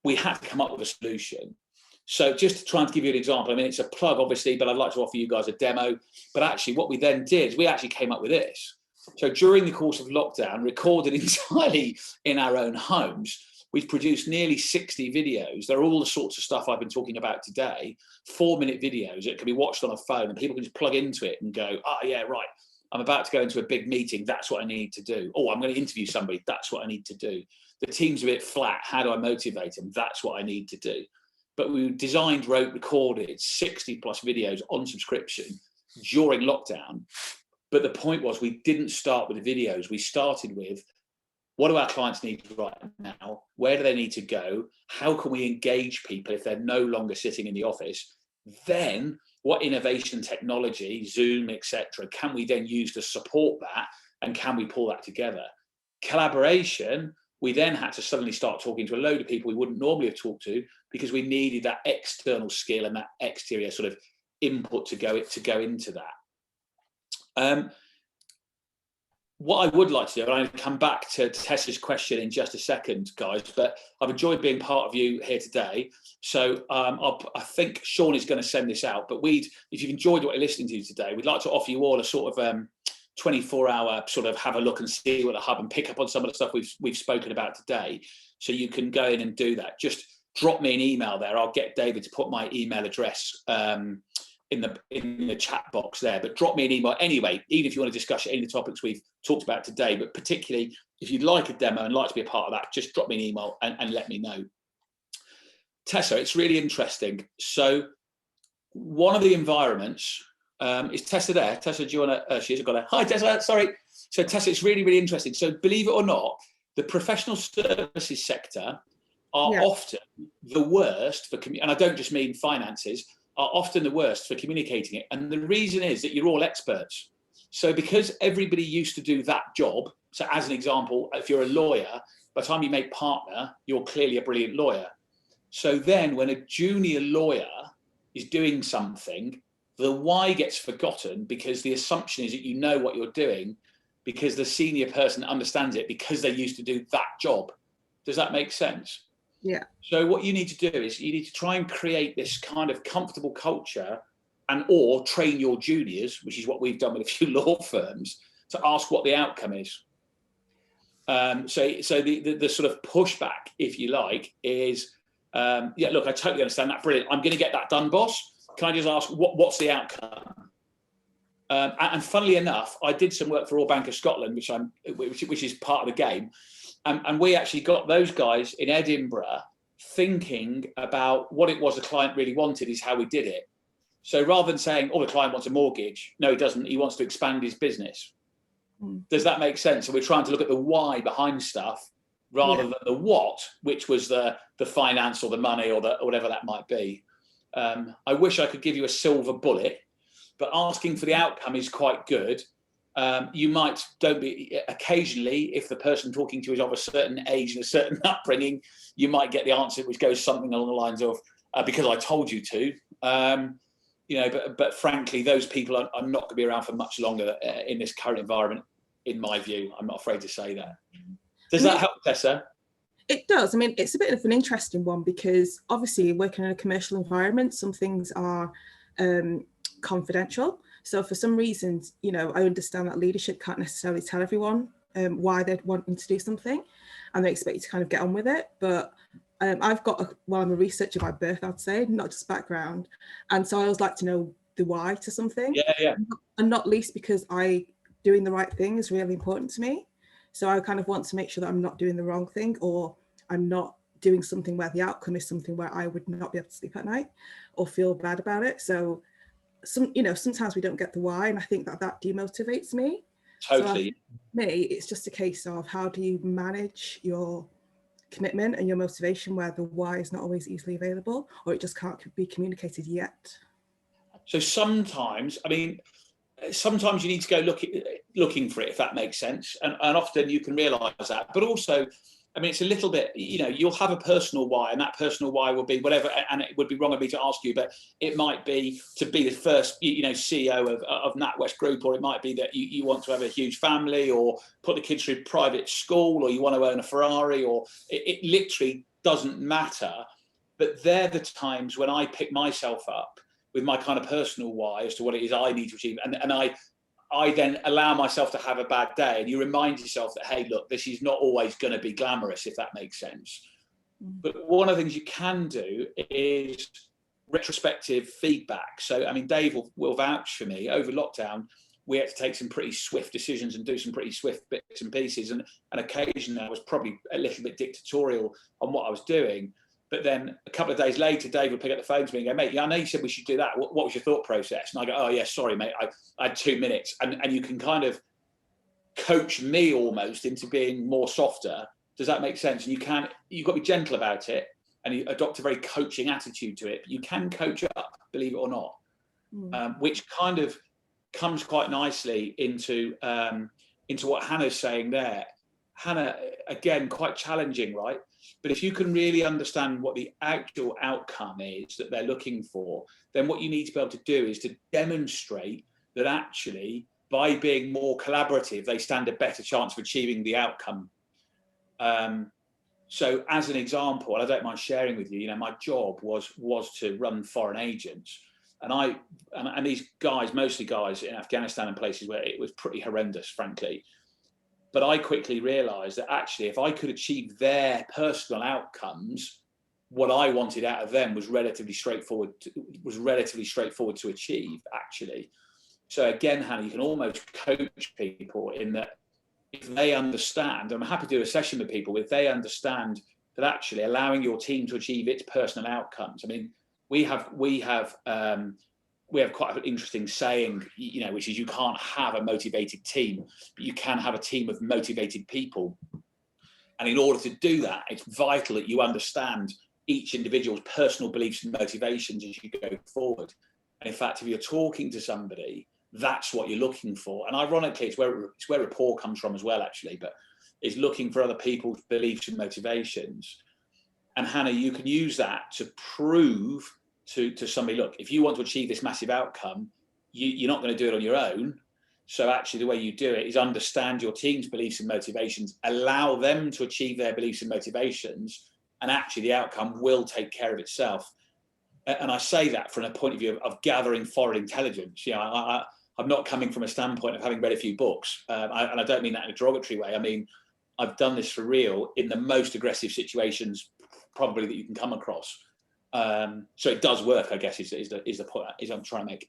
we had to come up with a solution. So just to try and give you an example, I mean, it's a plug obviously, but I'd like to offer you guys a demo. But actually what we then did is we actually came up with this. So during the course of lockdown, recorded entirely in our own homes, we've produced nearly 60 videos. They're all the sorts of stuff I've been talking about today, 4-minute videos that can be watched on a phone and people can just plug into it and go, yeah, right, I'm about to go into a big meeting. That's what I need to do. Oh, I'm going to interview somebody. That's what I need to do. The team's a bit flat. How do I motivate them? That's what I need to do. But we designed, wrote, recorded 60 plus videos on subscription during lockdown. But the point was, we didn't start with the videos. We started with, what do our clients need right now? Where do they need to go? How can we engage people if they're no longer sitting in the office? Then what innovation technology, Zoom, etc., can we then use to support that? And can we pull that together? Collaboration, we then had to suddenly start talking to a load of people we wouldn't normally have talked to because we needed that external skill and that exterior sort of input to go into that. What I would like to do, and I'll come back to Tessa's question in just a second, guys, but I've enjoyed being part of you here today. So I think Sean is going to send this out, but if you've enjoyed what you're listening to today, we'd like to offer you all a sort of 24-hour sort of have a look and see what the hub and pick up on some of the stuff we've spoken about today. So you can go in and do that. Just drop me an email there. I'll get David to put my email address in the chat box there, but drop me an email anyway, even if you want to discuss any of the topics we've talked about today, but particularly if you'd like a demo and like to be a part of that, just drop me an email and let me know. Tessa, it's really interesting. So one of the environments, is Tessa there? Tessa, do you want to, she's got a, hi Tessa, sorry. So Tessa, it's really, really interesting. So believe it or not, the professional services sector are Yeah. often the worst for, and I don't just mean finances, are often the worst for communicating it. And the reason is that you're all experts. So because everybody used to do that job, so as an example, if you're a lawyer, by the time you make partner, you're clearly a brilliant lawyer. So then when a junior lawyer is doing something, the why gets forgotten because the assumption is that you know what you're doing because the senior person understands it because they used to do that job. Does that make sense? Yeah. So what you need to do is you need to try and create this kind of comfortable culture and or train your juniors, which is what we've done with a few law firms, to ask what the outcome is. So the sort of pushback, if you like, is, yeah, look, I totally understand that. Brilliant. I'm going to get that done, boss. Can I just ask what's the outcome? And funnily enough, I did some work for Royal Bank of Scotland, which is part of the game. And we actually got those guys in Edinburgh thinking about what it was the client really wanted is how we did it. So rather than saying, oh, the client wants a mortgage. No, he doesn't. He wants to expand his business. Does that make sense? So we're trying to look at the why behind stuff rather than the what, which was the finance or the money or whatever that might be. I wish I could give you a silver bullet, but asking for the outcome is quite good. You might occasionally, if the person talking to you is of a certain age and a certain upbringing, you might get the answer which goes something along the lines of, because I told you to. But frankly, those people are not going to be around for much longer in this current environment, in my view. I'm not afraid to say that. Does that help, Tessa? It does. I mean, it's a bit of an interesting one because obviously working in a commercial environment, some things are confidential. So for some reasons, I understand that leadership can't necessarily tell everyone why they're wanting to do something and they expect you to kind of get on with it. But I've got, I'm a researcher by birth, I'd say, not just background. And so I always like to know the why to something. Yeah. And not least because doing the right thing is really important to me. So I kind of want to make sure that I'm not doing the wrong thing or I'm not doing something where the outcome is something where I would not be able to sleep at night or feel bad about it. So sometimes we don't get the why, and I think that demotivates me. Totally. So for me, it's just a case of how do you manage your commitment and your motivation where the why is not always easily available or it just can't be communicated yet. So sometimes you need to go looking for it, if that makes sense. And often you can realise that. But also, it's a little bit, you'll have a personal why, and that personal why will be whatever, and it would be wrong of me to ask you, but it might be to be the first, CEO of NatWest Group, or it might be that you want to have a huge family, or put the kids through private school, or you want to own a Ferrari, or it literally doesn't matter. But they're the times when I pick myself up with my kind of personal why as to what it is I need to achieve. And I then allow myself to have a bad day, and you remind yourself that, hey, look, this is not always going to be glamorous, if that makes sense. But one of the things you can do is retrospective feedback. So, Dave will vouch for me. Over lockdown, we had to take some pretty swift decisions and do some pretty swift bits and pieces. And occasionally I was probably a little bit dictatorial on what I was doing. But then a couple of days later, Dave would pick up the phone to me and go, mate, I know you said we should do that. What was your thought process? And I go, oh, yeah, sorry, mate. I had 2 minutes. And you can kind of coach me almost into being more softer. Does that make sense? And you've got to be gentle about it and you adopt a very coaching attitude to it. But you can coach up, believe it or not, which kind of comes quite nicely into what Hannah's saying there. Hannah, again, quite challenging, right? But if you can really understand what the actual outcome is that they're looking for, then what you need to be able to do is to demonstrate that actually, by being more collaborative, they stand a better chance of achieving the outcome. So as an example, and I don't mind sharing with you, my job was to run foreign agents. And these guys, mostly guys in Afghanistan and places where it was pretty horrendous, frankly. But I quickly realised that actually, if I could achieve their personal outcomes, what I wanted out of them was relatively straightforward to achieve, actually. So again, Hannah, you can almost coach people in that if they understand, I'm happy to do a session with people, if they understand that actually allowing your team to achieve its personal outcomes. We have quite an interesting saying, which is you can't have a motivated team, but you can have a team of motivated people. And in order to do that, it's vital that you understand each individual's personal beliefs and motivations as you go forward. And in fact, if you're talking to somebody, that's what you're looking for. And ironically, it's where rapport comes from as well, actually, but it's looking for other people's beliefs and motivations. And Hannah, you can use that to prove to somebody, look, if you want to achieve this massive outcome, you're not going to do it on your own. So actually the way you do it is understand your team's beliefs and motivations, allow them to achieve their beliefs and motivations, and actually the outcome will take care of itself. And I say that from a point of view of gathering foreign intelligence. You know, I'm not coming from a standpoint of having read a few books, and I don't mean that in a derogatory way. I mean, I've done this for real in the most aggressive situations probably that you can come across. So it does work, I guess, is the point I'm trying to make.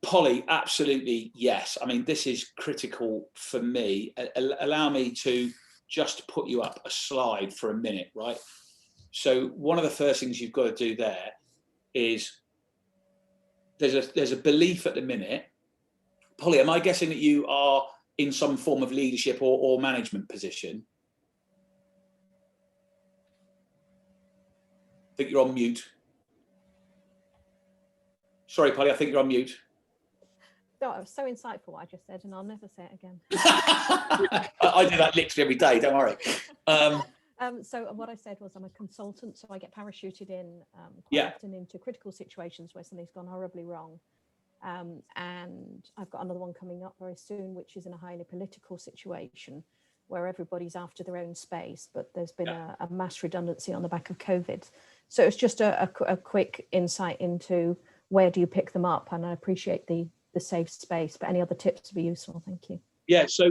Polly, absolutely yes. I mean, this is critical for me. Allow me to just put you up a slide for a minute, right? So one of the first things you've got to do there is there's a belief at the minute. Polly, am I guessing that you are in some form of leadership or management position? I think you're on mute. Sorry, Polly, I think you're on mute. No, it was so insightful what I just said, and I'll never say it again. I do that literally every day, don't worry. So what I said was I'm a consultant, so I get parachuted in quite often into critical situations where something's gone horribly wrong. And I've got another one coming up very soon, which is in a highly political situation where everybody's after their own space, but there's been a mass redundancy on the back of COVID. So it's just a quick insight into where do you pick them up, and I appreciate the safe space, but any other tips would be useful. Thank you. Yeah, so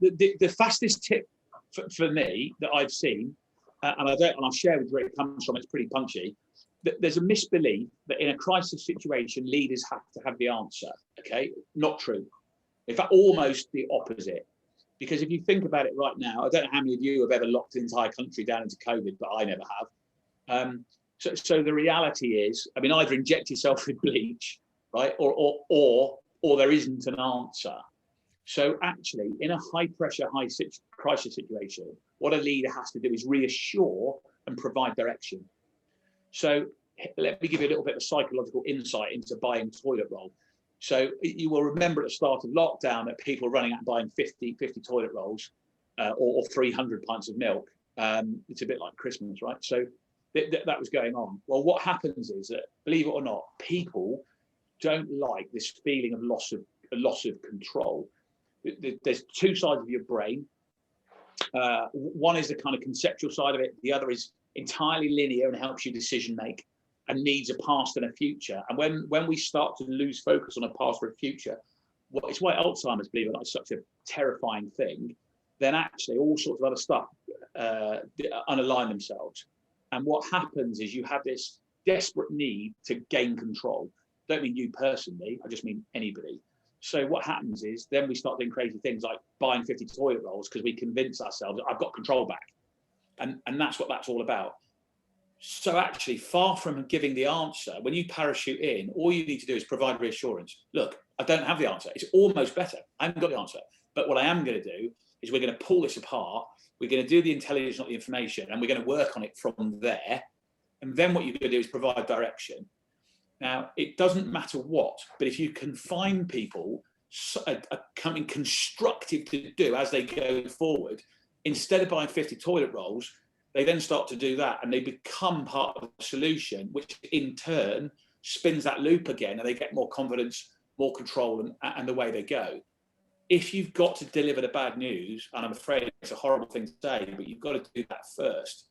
the fastest tip for me that I've seen, and I'll share with you where it comes from, it's pretty punchy. There's a misbelief that in a crisis situation, leaders have to have the answer. Okay, not true. In fact, almost the opposite. Because if you think about it right now, I don't know how many of you have ever locked the entire country down into COVID, but I never have. So the reality is, I mean, either inject yourself with bleach, right, or there isn't an answer. So actually, in a high pressure, crisis situation, what a leader has to do is reassure and provide direction. So let me give you a little bit of psychological insight into buying toilet roll. So you will remember at the start of lockdown that people were running out and buying 50 toilet rolls or 300 pints of milk. It's a bit like Christmas, right? So that was going on. Well, what happens is that, believe it or not, people don't like this feeling of loss of control. There's two sides of your brain. One is the kind of conceptual side of it. The other is entirely linear and helps you decision make and needs a past and a future. And when we start to lose focus on a past or a future, it's why Alzheimer's, believe it or not, is such a terrifying thing, then actually all sorts of other stuff unalign themselves. And what happens is you have this desperate need to gain control. Don't mean you personally, I just mean anybody. So what happens is then we start doing crazy things like buying 50 toilet rolls because we convince ourselves I've got control back. And that's what that's all about. So actually, far from giving the answer, when you parachute in, all you need to do is provide reassurance. Look, I don't have the answer. It's almost better. I haven't got the answer. But what I am going to do is we're going to pull this apart. We're going to do the intelligence, not the information, and we're going to work on it from there. And then what you're going to do is provide direction. Now, it doesn't matter what, but if you can find people something constructive to do as they go forward, instead of buying 50 toilet rolls, they then start to do that and they become part of the solution, which in turn spins that loop again and they get more confidence, more control and the way they go. If you've got to deliver the bad news, and I'm afraid it's a horrible thing to say, but you've got to do that first.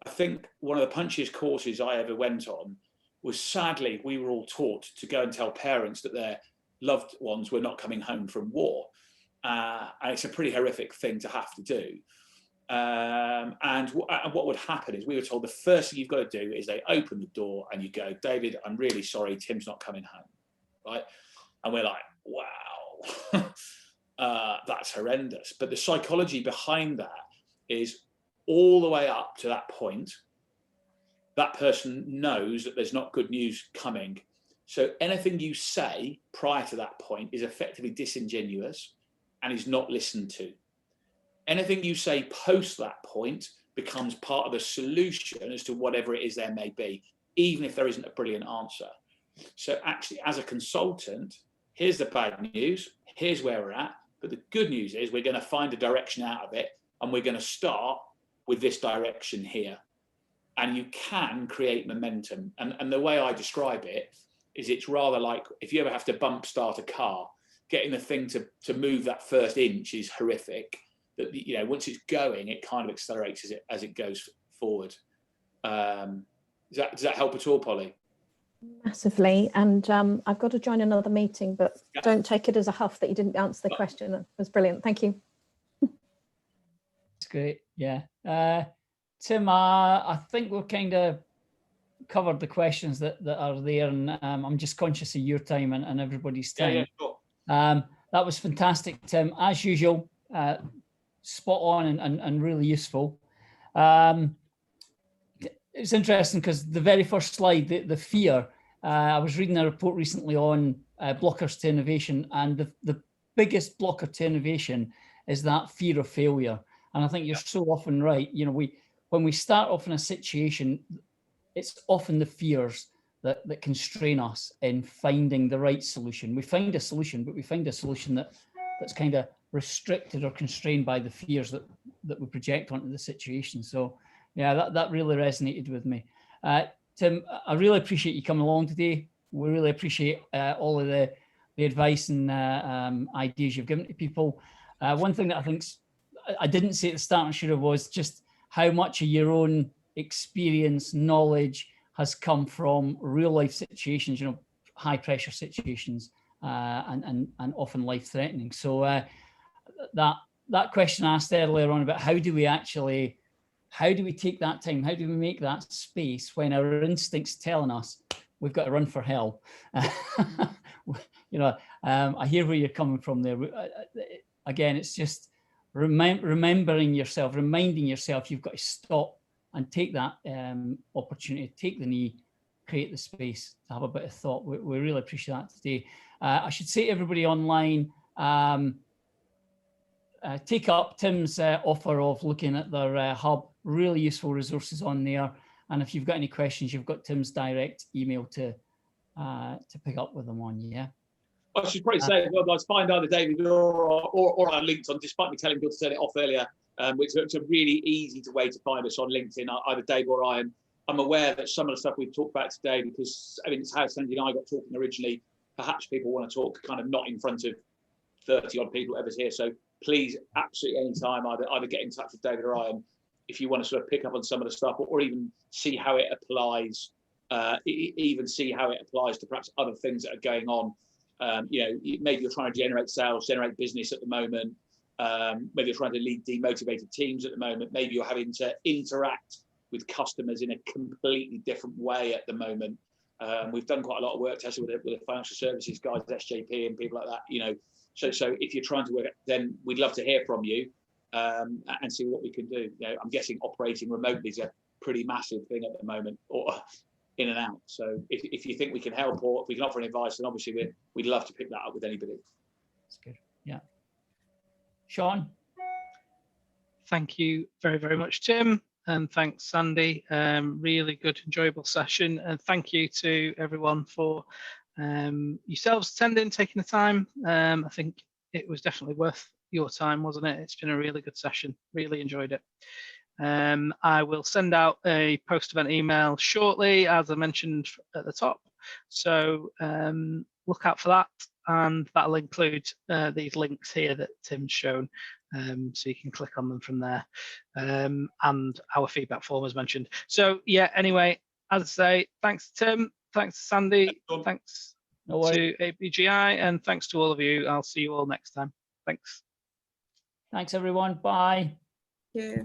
I think one of the punchiest courses I ever went on was, sadly, we were all taught to go and tell parents that their loved ones were not coming home from war. And it's a pretty horrific thing to have to do. And what would happen is we were told the first thing you've got to do is they open the door and you go, David, I'm really sorry, Tim's not coming home, right? And we're like, wow, that's horrendous. But the psychology behind that is all the way up to that point, that person knows that there's not good news coming. So anything you say prior to that point is effectively disingenuous and is not listened to. Anything you say post that point becomes part of the solution as to whatever it is there may be, even if there isn't a brilliant answer. So actually, as a consultant, here's the bad news, here's where we're at, but the good news is we're going to find a direction out of it, and we're going to start with this direction here. And you can create momentum. And the way I describe it is it's rather like if you ever have to bump start a car, getting the thing to move that first inch is horrific. That, you know, once it's going, it kind of accelerates as it goes forward. Does that help at all, Polly? Massively. And I've got to join another meeting, but don't take it as a huff that you didn't answer the question. That was brilliant. Thank you. It's great. Yeah. Tim, I think we've kind of covered the questions that are there, and I'm just conscious of your time and everybody's time. Yeah, sure. That was fantastic, Tim. As usual, spot on and really useful. It's interesting because the very first slide, the fear, I was reading a report recently on blockers to innovation, and the biggest blocker to innovation is that fear of failure. And I think you're so often right. You know, when we start off in a situation, it's often the fears that constrain us in finding the right solution. We find a solution, but we find a solution that's kind of restricted or constrained by the fears that we project onto the situation. So yeah, that really resonated with me. Tim, I really appreciate you coming along today. We really appreciate all of the advice and ideas you've given to people. One thing that I didn't say at the start, and should have, was just how much of your own experience, knowledge has come from real life situations, you know, high pressure situations, and often life threatening. So that question asked earlier on about how do we take that time? How do we make that space when our instincts telling us we've got to run for hell? You know, I hear where you're coming from there. Again, it's just reminding yourself you've got to stop and take that opportunity, take the knee, create the space to have a bit of thought. We really appreciate that today. I should say to everybody online, take up Tim's offer of looking at their hub. Really useful resources on there. And if you've got any questions, you've got Tim's direct email to pick up with them on. Yeah. I should probably say, well, guys, find either David or our LinkedIn, despite me telling people to turn it off earlier, which is a really easy way to find us on LinkedIn, either Dave or I. And I'm aware that some of the stuff we've talked about today, because I mean, it's how Sandy and I got talking originally. Perhaps people want to talk kind of not in front of 30 odd people, whatever's here. So please, absolutely any time, either get in touch with David or I, if you want to sort of pick up on some of the stuff, or even see how it applies, even see how it applies to perhaps other things that are going on. You know, maybe you're trying to generate sales, generate business at the moment. Maybe you're trying to lead demotivated teams at the moment. Maybe you're having to interact with customers in a completely different way at the moment. We've done quite a lot of work, Tessa, with the financial services guys, SJP and people like that. You know, so if you're trying to work, then we'd love to hear from you and see what we can do. You know, I'm guessing operating remotely is a pretty massive thing at the moment, or in and out. So if you think we can help, or if we can offer any advice, then obviously we'd love to pick that up with anybody. That's good. Yeah. Sean? Thank you very, very much, Tim. And thanks, Sandy. Really good, enjoyable session. And thank you to everyone for yourselves attending, taking the time. I think it was definitely worth your time, wasn't it? It's been a really good session. Really enjoyed it. I will send out a post-event email shortly, as I mentioned at the top. So look out for that, and that'll include these links here that Tim's shown, so you can click on them from there, and our feedback form as mentioned. So yeah, anyway, as I say, thanks to Tim, thanks to Sandy, thanks to ABGi, and thanks to all of you. I'll see you all next time. Thanks. Thanks, everyone. Bye. Yeah.